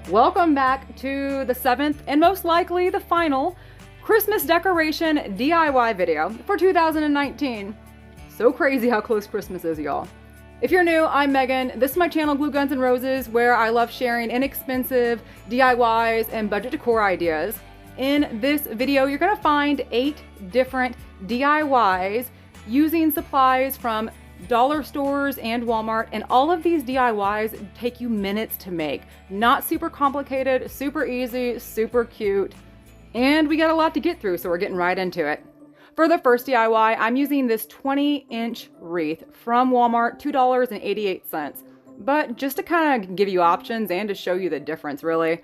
Welcome back to the 7th and most likely the final Christmas decoration DIY video for 2019. So crazy how close Christmas is, y'all. If you're new, I'm Megan. This is my channel, Glue Guns and Roses, where I love sharing inexpensive DIYs and budget decor ideas. In this video, you're gonna find 8 different DIYs using supplies from dollar stores and Walmart, and all of these DIYs take you minutes to make. Not super complicated, super easy, super cute, and we got a lot to get through, so we're getting right into it. For the first DIY, I'm using this 20-inch wreath from Walmart, $2.88. But just to kind of give you options and to show you the difference, really,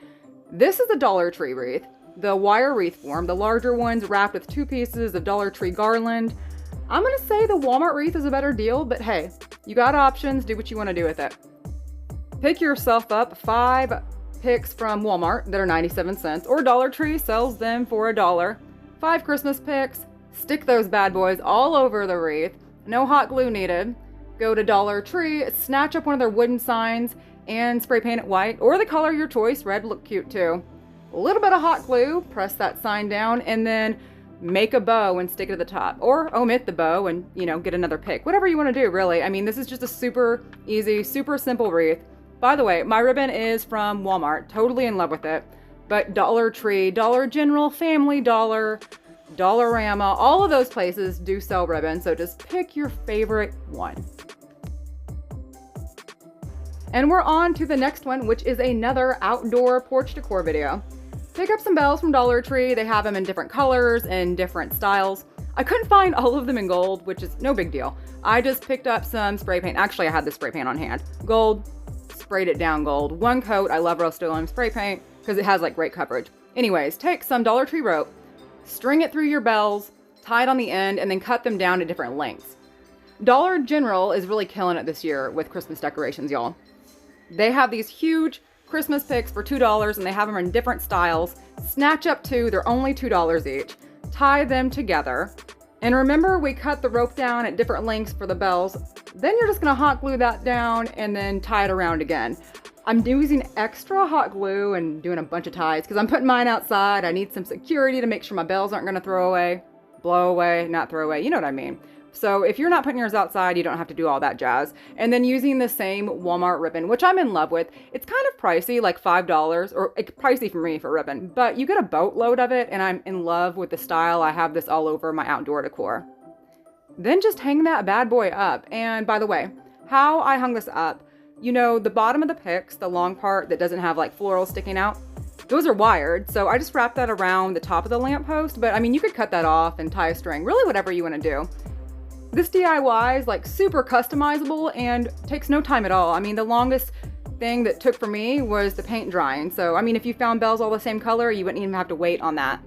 this is the Dollar Tree wreath, the wire wreath form. The larger one's wrapped with 2 pieces of Dollar Tree garland. I'm gonna say the Walmart wreath is a better deal, but hey, you got options, do what you wanna do with it. Pick yourself up 5 picks from Walmart that are 97 cents, or Dollar Tree sells them for $1. 5 Christmas picks, stick those bad boys all over the wreath, no hot glue needed. Go to Dollar Tree, snatch up one of their wooden signs and spray paint it white, or the color of your choice, red look cute too. A little bit of hot glue, press that sign down, and then make a bow and stick it at the top, or omit the bow and, get another pick. Whatever you want to do, really. I mean, this is just a super easy, super simple wreath. By the way, my ribbon is from Walmart. Totally in love with it. But Dollar Tree, Dollar General, Family Dollar, Dollarama, all of those places do sell ribbon, so just pick your favorite one. And we're on to the next one, which is another outdoor porch decor video. Pick up some bells from Dollar Tree. They have them in different colors and different styles. I couldn't find all of them in gold, which is no big deal. I just picked up some spray paint. Actually, I had the spray paint on hand. Gold, sprayed it down gold. 1 coat. I love Rust-Oleum spray paint because it has great coverage. Anyways, take some Dollar Tree rope, string it through your bells, tie it on the end, and then cut them down to different lengths. Dollar General is really killing it this year with Christmas decorations, y'all. They have these huge Christmas picks for $2, and they have them in different styles. Snatch up 2, they're only $2 each. Tie them together. And remember, we cut the rope down at different lengths for the bells. Then you're just gonna hot glue that down and then tie it around again. I'm using extra hot glue and doing a bunch of ties because I'm putting mine outside. I need some security to make sure my bells aren't gonna blow away, not throw away, you know what I mean. So if you're not putting yours outside, you don't have to do all that jazz. And then using the same Walmart ribbon, which I'm in love with. It's kind of pricey, like $5, or pricey for me for ribbon, but you get a boatload of it, and I'm in love with the style. I have this all over my outdoor decor. Then just hang that bad boy up. And by the way, how I hung this up, the bottom of the picks, the long part that doesn't have florals sticking out, those are wired. So I just wrapped that around the top of the lamppost, but I mean, you could cut that off and tie a string, really whatever you want to do. This DIY is super customizable and takes no time at all. I mean, the longest thing that took for me was the paint drying. So, I mean, if you found bells all the same color, you wouldn't even have to wait on that.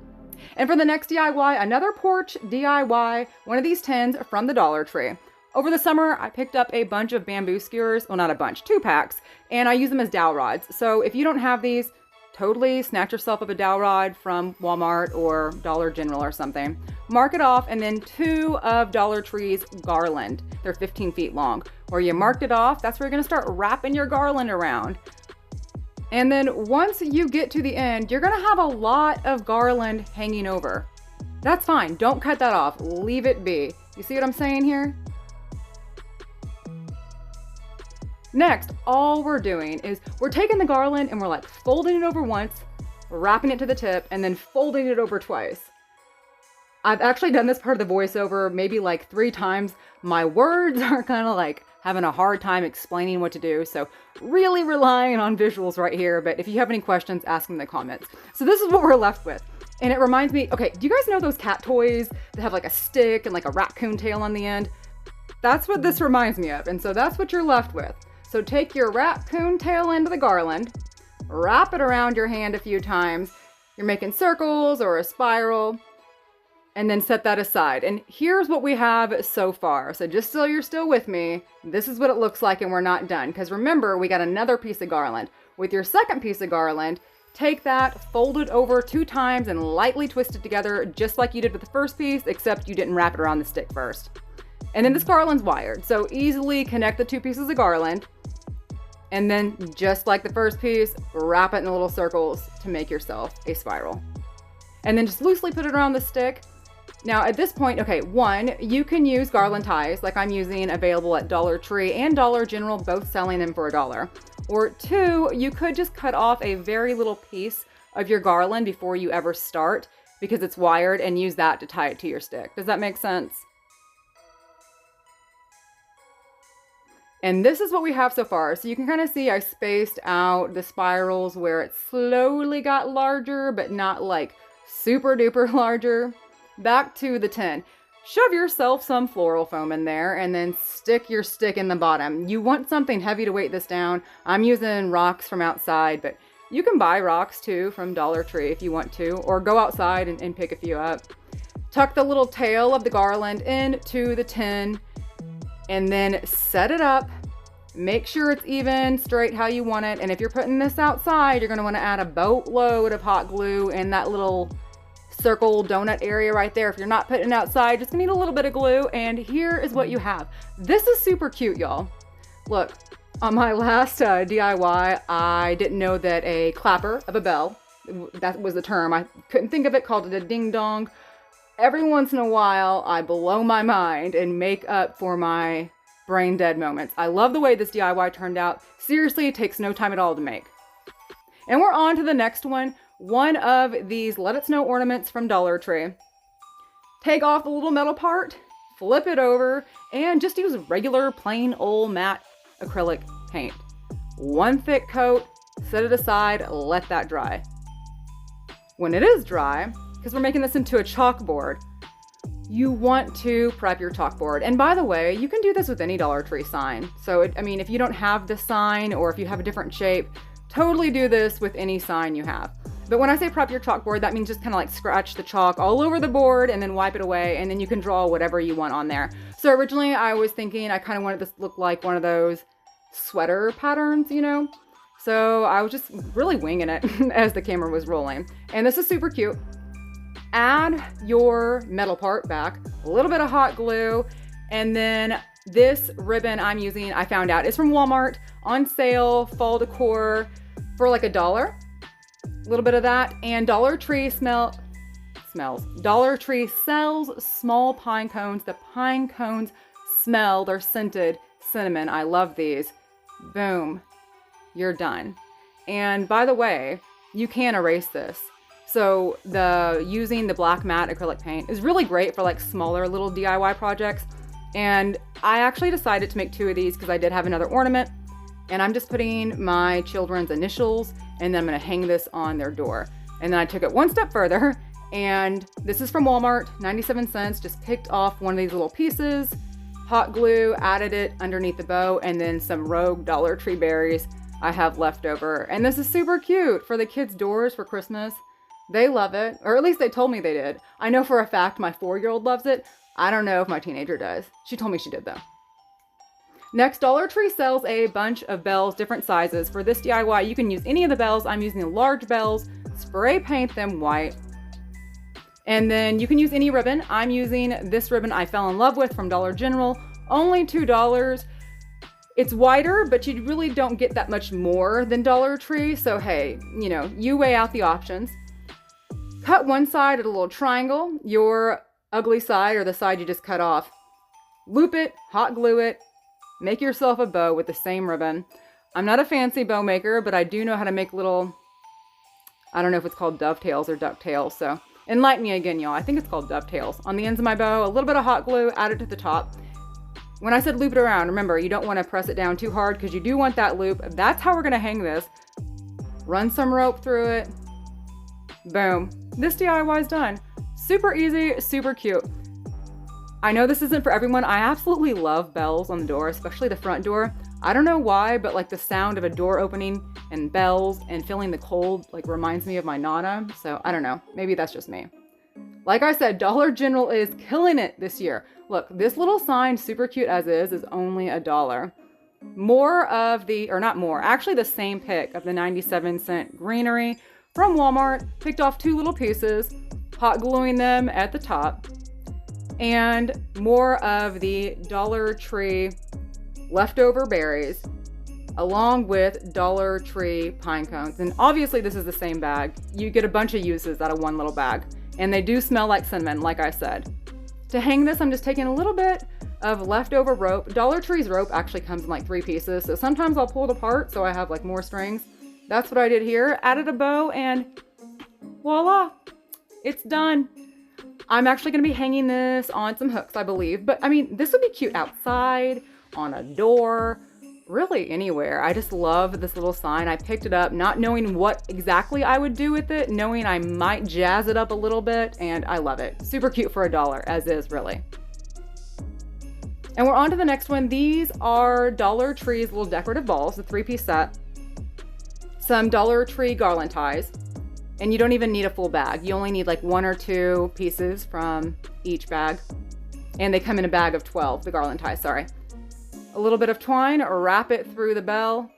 And for the next DIY, another porch DIY, one of these tins from the Dollar Tree. Over the summer, I picked up a bunch of bamboo skewers. Well, not a bunch, 2 packs, and I use them as dowel rods. So if you don't have these, totally snatch yourself up a dowel rod from Walmart or Dollar General or something. Mark it off, and then 2 of Dollar Tree's garland. They're 15 feet long. Where you marked it off, that's where you're gonna start wrapping your garland around. And then once you get to the end, you're gonna have a lot of garland hanging over. That's fine, don't cut that off, leave it be. You see what I'm saying here? Next, all we're doing is we're taking the garland and we're folding it over once, wrapping it to the tip, and then folding it over twice. I've actually done this part of the voiceover maybe 3 times. My words are kind of having a hard time explaining what to do, so really relying on visuals right here, but if you have any questions, ask them in the comments. So this is what we're left with. And it reminds me, okay, do you guys know those cat toys that have a stick and a raccoon tail on the end? That's what this reminds me of, and so that's what you're left with. So take your raccoon tail end of the garland, wrap it around your hand a few times. You're making circles or a spiral, and then set that aside. And here's what we have so far. So just so you're still with me, this is what it looks like, and we're not done. Because remember, we got another piece of garland. With your second piece of garland, take that, fold it over 2 times, and lightly twist it together just like you did with the first piece, except you didn't wrap it around the stick first. And then this garland's wired, so easily connect the 2 pieces of garland. And then just like the first piece, wrap it in little circles to make yourself a spiral. And then just loosely put it around the stick. Now at this point, okay, one, you can use garland ties like I'm using, available at Dollar Tree and Dollar General, both selling them for $1. Or two, you could just cut off a very little piece of your garland before you ever start, because it's wired, and use that to tie it to your stick. Does that make sense? And this is what we have so far. So you can kind of see I spaced out the spirals where it slowly got larger, but not like super duper larger. Back to the tin. Shove yourself some floral foam in there and then stick your stick in the bottom. You want something heavy to weight this down. I'm using rocks from outside, but you can buy rocks too from Dollar Tree if you want to, or go outside and pick a few up. Tuck the little tail of the garland into the tin and then set it up. Make sure it's even, straight how you want it. And if you're putting this outside, you're gonna wanna add a boatload of hot glue in that little circle donut area right there. If you're not putting it outside, just need a little bit of glue, and here is what you have. This is super cute, y'all. Look, on my last DIY, I didn't know that a clapper of a bell, that was the term, I couldn't think of it, called it a ding dong. Every once in a while, I blow my mind and make up for my brain dead moments. I love the way this DIY turned out. Seriously, it takes no time at all to make. And we're on to the next one. One of these Let It Snow ornaments from Dollar Tree. Take off the little metal part, flip it over, and just use regular plain old matte acrylic paint. One thick coat, set it aside, let that dry. When it is dry, because we're making this into a chalkboard, you want to prep your chalkboard. And by the way, you can do this with any Dollar Tree sign. So, I mean, if you don't have the sign, or if you have a different shape, totally do this with any sign you have. But when I say prep your chalkboard, that means just kind of like scratch the chalk all over the board and then wipe it away, and then you can draw whatever you want on there. So originally I was thinking I kind of wanted this to look like one of those sweater patterns, you know? So I was just really winging it as the camera was rolling. And this is super cute. Add your metal part back, a little bit of hot glue, and then this ribbon I'm using, I found out, is from Walmart, on sale, fall decor, for like $1. A little bit of that, and Dollar Tree Dollar Tree sells small pine cones. The pine cones smell, they're scented cinnamon. I love these. Boom, you're done. And by the way, you can erase this. So using the black matte acrylic paint is really great for like smaller little DIY projects. And I actually decided to make 2 of these because I did have another ornament, and I'm just putting my children's initials, and then I'm gonna hang this on their door. And then I took it one step further, and this is from Walmart, 97 cents, just picked off one of these little pieces, hot glue, added it underneath the bow, and then some rogue Dollar Tree berries I have left over. And this is super cute for the kids' doors for Christmas. They love it, or at least they told me they did. I know for a fact my 4-year-old loves it. I don't know if my teenager does. She told me she did though. Next, Dollar Tree sells a bunch of bells, different sizes. For this DIY, you can use any of the bells. I'm using the large bells, spray paint them white. And then you can use any ribbon. I'm using this ribbon I fell in love with from Dollar General, only $2. It's wider, but you really don't get that much more than Dollar Tree. So hey, you know, you weigh out the options. Cut one side at a little triangle, your ugly side or the side you just cut off. Loop it, hot glue it, make yourself a bow with the same ribbon. I'm not a fancy bow maker, but I do know how to make little, I don't know if it's called dovetails or ducktails, so enlighten me again, y'all. I think it's called dovetails. On the ends of my bow, a little bit of hot glue, add it to the top. When I said loop it around, remember, you don't want to press it down too hard because you do want that loop. That's how we're going to hang this. Run some rope through it. Boom. This DIY is done. Super easy, super cute. I know this isn't for everyone. I absolutely love bells on the door, especially the front door. I don't know why, but like the sound of a door opening and bells and feeling the cold like reminds me of my Nana. So I don't know, maybe that's just me. Like I said, Dollar General is killing it this year. Look, this little sign, super cute as is only $1. More of the, or not more, actually the same pick of the 97-cent greenery from Walmart. Picked off 2 little pieces, hot gluing them at the top. And more of the Dollar Tree leftover berries. along with Dollar Tree pine cones. And obviously this is the same bag. You get a bunch of uses out of one little bag. And they do smell like cinnamon, like I said. To hang this, I'm just taking a little bit of leftover rope. Dollar Tree's rope actually comes in like 3 pieces, so sometimes I'll pull it apart so I have like more strings. That's what I did here. Added a bow and voila, it's done. I'm actually gonna be hanging this on some hooks, I believe. But I mean, this would be cute outside, on a door, really anywhere. I just love this little sign. I picked it up not knowing what exactly I would do with it, knowing I might jazz it up a little bit, and I love it. Super cute for $1, as is really. And we're on to the next one. These are Dollar Tree's little decorative balls, the 3-piece set. Some Dollar Tree garland ties. And you don't even need a full bag. You only need like 1 or 2 pieces from each bag. And they come in a bag of 12, the garland ties, sorry. A little bit of twine, or wrap it through the bell.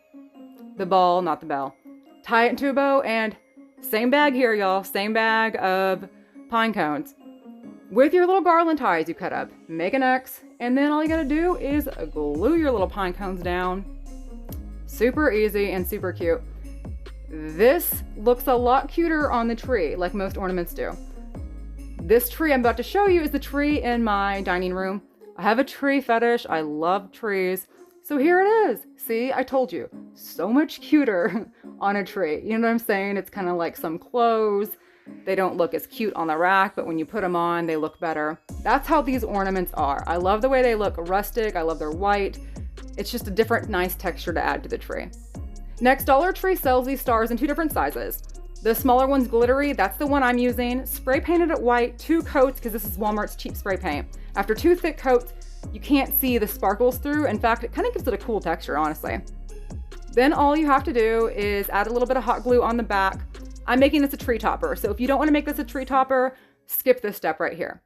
The ball, not the bell. Tie it into a bow, and same bag here, y'all. Same bag of pine cones. With your little garland ties you cut up, make an X, and then all you gotta do is glue your little pine cones down. Super easy and super cute. This looks a lot cuter on the tree, like most ornaments do. This tree I'm about to show you is the tree in my dining room. I have a tree fetish. I love trees. So here it is. See, I told you, so much cuter on a tree. You know what I'm saying? It's kind of like some clothes. They don't look as cute on the rack, but when you put them on, they look better. That's how these ornaments are. I love the way they look rustic. I love their white. It's just a different, nice texture to add to the tree. Next, Dollar Tree sells these stars in 2 different sizes. The smaller one's glittery, that's the one I'm using. Spray painted it white, 2 coats, because this is Walmart's cheap spray paint. After 2 thick coats, you can't see the sparkles through. In fact, it kind of gives it a cool texture, honestly. Then all you have to do is add a little bit of hot glue on the back. I'm making this a tree topper, so if you don't want to make this a tree topper, skip this step right here.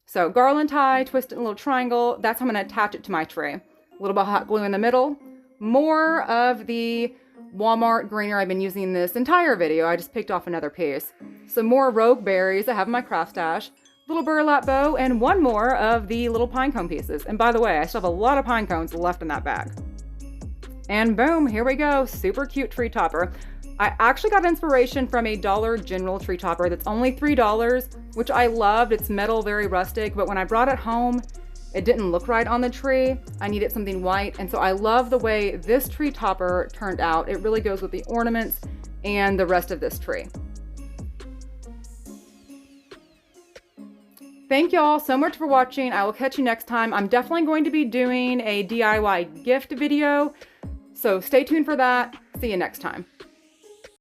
So garland tie, twist it in a little triangle. That's how I'm going to attach it to my tree. A little bit of hot glue in the middle. More of the Walmart greener I've been using this entire video. I just picked off another piece. Some more rogue berries I have in my craft stash. Little burlap bow, and 1 more of the little pine cone pieces. And by the way, I still have a lot of pine cones left in that bag. And boom, here we go. Super cute tree topper. I actually got inspiration from a Dollar General tree topper that's only $3, which I loved. It's metal, very rustic, but when I brought it home, it didn't look right on the tree. I needed something white, and so I love the way this tree topper turned out. It really goes with the ornaments and the rest of this tree. Thank y'all so much for watching. I will catch you next time. I'm definitely going to be doing a DIY gift video, so stay tuned for that. See you next time.